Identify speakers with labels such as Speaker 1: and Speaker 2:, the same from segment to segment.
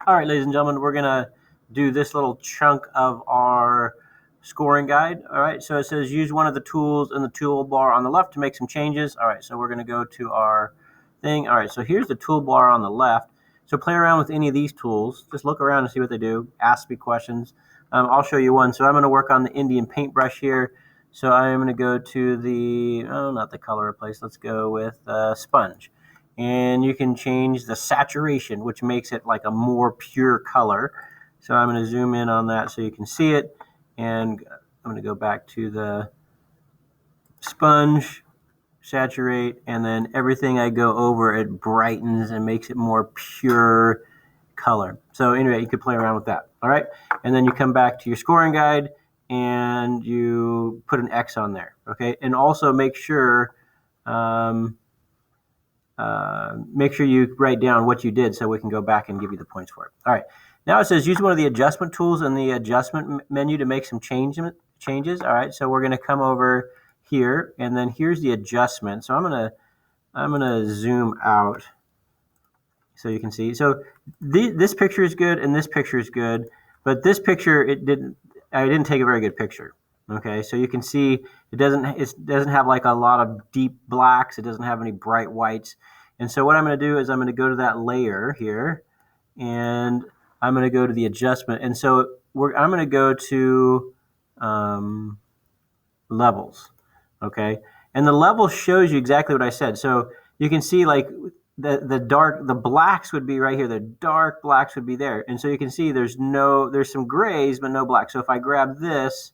Speaker 1: All right, ladies and gentlemen, we're going to do this little chunk of our scoring guide. All right, so it says use one of the tools in the toolbar on the left to make some changes. All right, so we're going to go to our thing. All right, so here's the toolbar on the left. So play around with any of these tools. Just look around and see what they do. Ask me questions. I'll show you one. So I'm going to work on the Indian paintbrush here. So I'm going to go to the, not the color replace. Let's go with sponge. And you can change the saturation, which makes it like a more pure color. So I'm going to zoom in on that so you can see it. And I'm going to go back to the sponge, saturate, and then everything I go over, it brightens and makes it more pure color. So anyway, you could play around with that. All right. And then you come back to your scoring guide and you put an X on there. Okay. And also make sure you write down what you did so we can go back and give you the points for it. All right. Now it says use one of the adjustment tools in the adjustment menu to make some changes. All right. So we're going to come over here, and then here's the adjustment. So I'm gonna zoom out so you can see. So this picture is good and this picture is good, but this picture I didn't take a very good picture. Okay, so you can see it doesn't have like a lot of deep blacks. It doesn't have any bright whites. And so what I'm going to do is I'm going to go to that layer here, and I'm going to go to the adjustment. And so I'm going to go to levels. Okay, and the level shows you exactly what I said. So you can see like the blacks would be right here. The dark blacks would be there, and so you can see there's some grays but no black. So if I grab this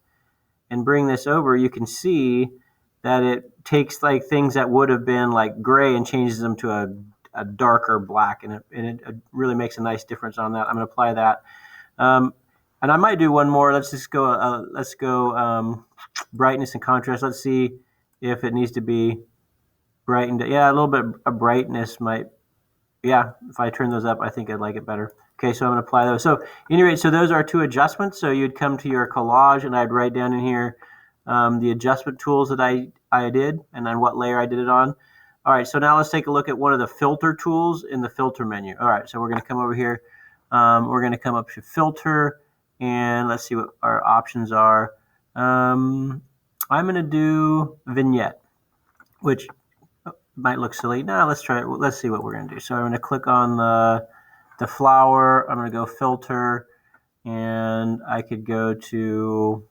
Speaker 1: and bring this over, you can see that it takes like things that would have been like gray and changes them to a darker black, and it really makes a nice difference on that. I'm going to apply that, and I might do one more. Let's go brightness and contrast. Let's see if it needs to be brightened. Yeah, a little bit of brightness might. Yeah, if I turn those up, I think I'd like it better. Okay, so I'm going to apply those. So anyway, so those are two adjustments. So you'd come to your collage, and I'd write down in here the adjustment tools that I did, and then what layer I did it on. All right, so now let's take a look at one of the filter tools in the filter menu. All right, so we're going to come over here. We're going to come up to filter, and let's see what our options are. I'm going to do vignette, which might look silly. No, let's try it. Let's see what we're going to do. So I'm going to click on the flower. I'm going to go filter, and I could go to,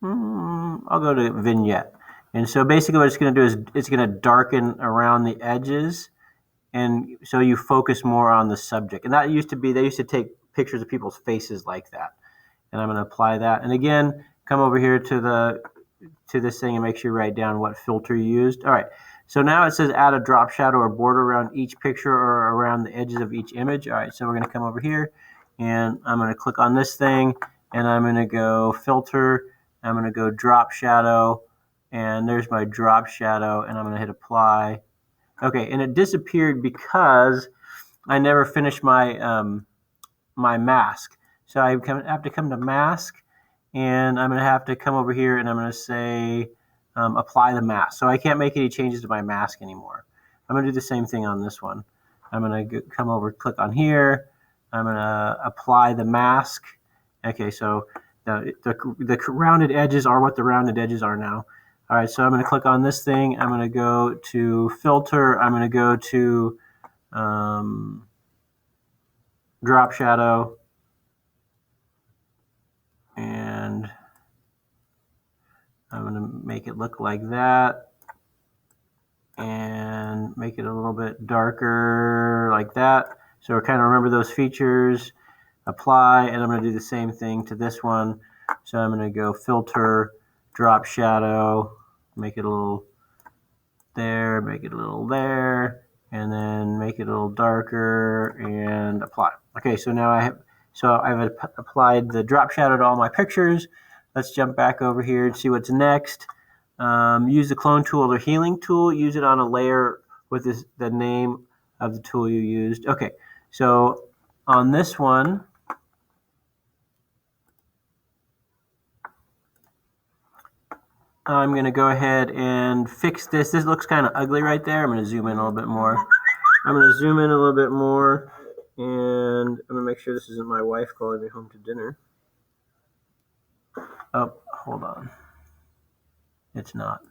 Speaker 1: I'll go to vignette. And so basically what it's going to do is it's going to darken around the edges, and so you focus more on the subject. And that used to be, they used to take pictures of people's faces like that. And I'm going to apply that. And again, come over here to this thing and make sure you write down what filter you used. All right. So now it says add a drop shadow or border around each picture or around the edges of each image. All right. So we're going to come over here, and I'm going to click on this thing, and I'm going to go filter. I'm going to go drop shadow, and there's my drop shadow, and I'm going to hit apply. Okay. And it disappeared because I never finished my my mask. So I have to come to mask, and I'm going to have to come over here, and I'm going to say apply the mask. So I can't make any changes to my mask anymore. I'm going to do the same thing on this one. I'm going to come over, click on here. I'm going to apply the mask. Okay, so the rounded edges are what the rounded edges are now. All right, so I'm going to click on this thing. I'm going to go to filter. I'm going to go to drop shadow. And I'm going to make it look like that, and make it a little bit darker like that. So kind of remember those features, apply, and I'm going to do the same thing to this one. So I'm going to go filter, drop shadow, make it a little there, make it a little there, and then make it a little darker, and apply. Okay, so now I've applied the drop shadow to all my pictures. Let's jump back over here and see what's next. Use the clone tool or healing tool. Use it on a layer with the name of the tool you used. Okay, so on this one, I'm going to go ahead and fix this. This looks kind of ugly right there. I'm going to zoom in a little bit more. I'm going to zoom in a little bit more, and I'm going to make sure this isn't my wife calling me home to dinner. Oh, hold on. It's not.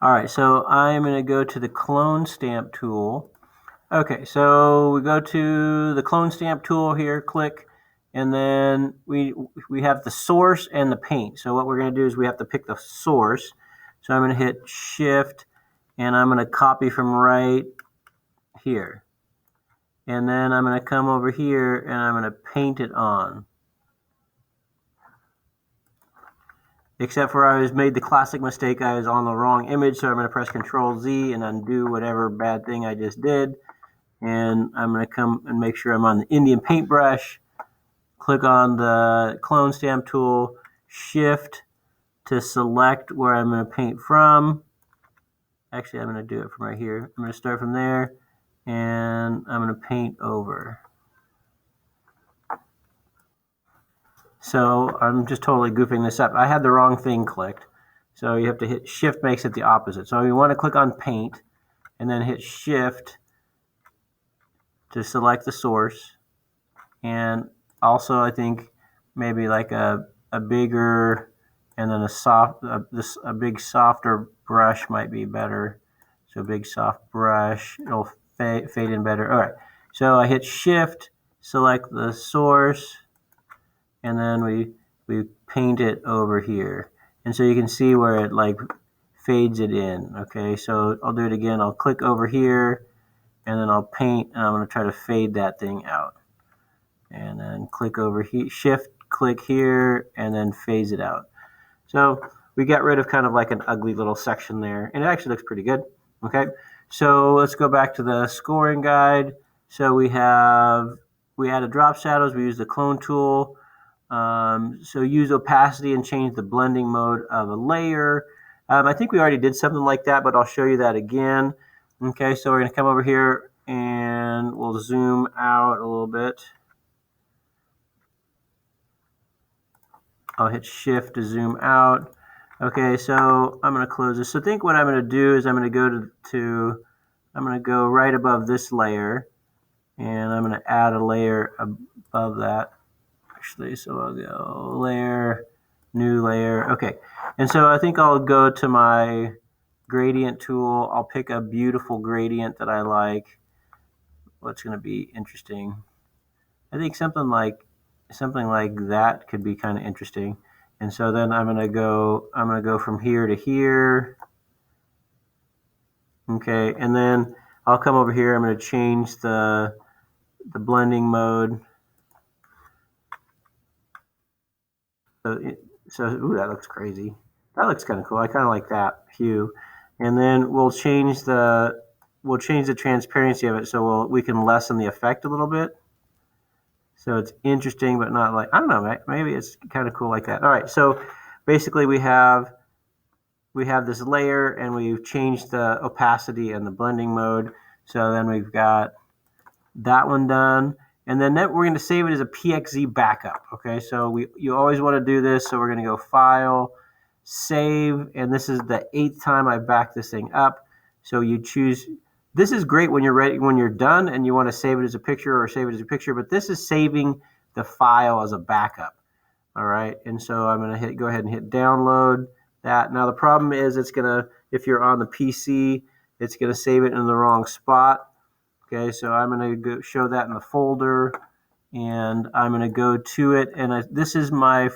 Speaker 1: All right, so I'm going to go to the clone stamp tool. Okay, so we go to the clone stamp tool here, click, and then we have the source and the paint. So what we're going to do is we have to pick the source. So I'm going to hit Shift, and I'm going to copy from right here. And then I'm going to come over here, and I'm going to paint it on. Except for I made the classic mistake, I was on the wrong image, so I'm going to press Control Z and undo whatever bad thing I just did. And I'm going to come and make sure I'm on the Indian paintbrush. Click on the clone stamp tool, Shift to select where I'm going to paint from. Actually, I'm going to do it from right here. I'm going to start from there, and I'm going to paint over. So I'm just totally goofing this up. I had the wrong thing clicked. So you have to hit Shift, makes it the opposite. So you want to click on Paint, and then hit Shift to select the source. And also, I think maybe like a bigger, and then a big softer brush might be better. So big soft brush, it'll fade in better. All right, so I hit Shift, select the source, and then we paint it over here. And so you can see where it like fades it in. Okay, so I'll do it again. I'll click over here, and then I'll paint, and I'm going to try to fade that thing out. And then click over here, Shift, click here, and then phase it out. So we got rid of kind of like an ugly little section there, and it actually looks pretty good. Okay, so let's go back to the scoring guide. So we added drop shadows. We used the clone tool. So use opacity and change the blending mode of a layer. I think we already did something like that, but I'll show you that again. Okay, so we're going to come over here and we'll zoom out a little bit. I'll hit Shift to zoom out. Okay, so I'm going to close this. So I think what I'm going to do is I'm going to go right above this layer, and I'm going to add a layer above that. Actually, so I'll go layer, new layer. Okay, and so I think I'll go to my gradient tool. I'll pick a beautiful gradient that I like. What's going to be interesting? I think something like that could be kind of interesting. And so then I'm going to go from here to here. Okay, and then I'll come over here. I'm going to change the blending mode. So ooh, that looks crazy. That looks kind of cool. I kind of like that hue. And then we'll change the transparency of it, so we can lessen the effect a little bit. So it's interesting, but not like, I don't know, maybe it's kind of cool like that. All right, so basically we have this layer, and we've changed the opacity and the blending mode. So then we've got that one done. And then we're going to save it as a PXZ backup. Okay, so you always want to do this. So we're going to go File, Save, and this is the 8th time I backed this thing up. So you choose. This is great when you're ready, when you're done, and you want to save it as a picture or save it as a picture. But this is saving the file as a backup. All right, and so I'm going to go ahead and hit Download that. Now the problem is if you're on the PC, it's going to save it in the wrong spot. Okay, so I'm going to show that in the folder, and I'm going to go to it. And this is my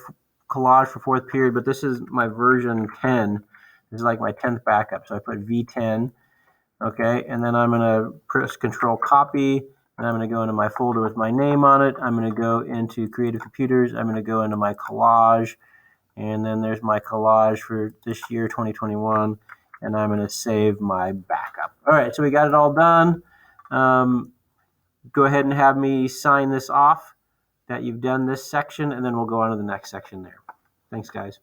Speaker 1: collage for 4th period, but this is my version 10. This is like my 10th backup, so I put V10. Okay, and then I'm going to press Control Copy, and I'm going to go into my folder with my name on it. I'm going to go into Creative Computers. I'm going to go into my collage, and then there's my collage for this year, 2021, and I'm going to save my backup. All right, so we got it all done. Go ahead and have me sign this off that you've done this section, and then we'll go on to the next section there. Thanks, guys.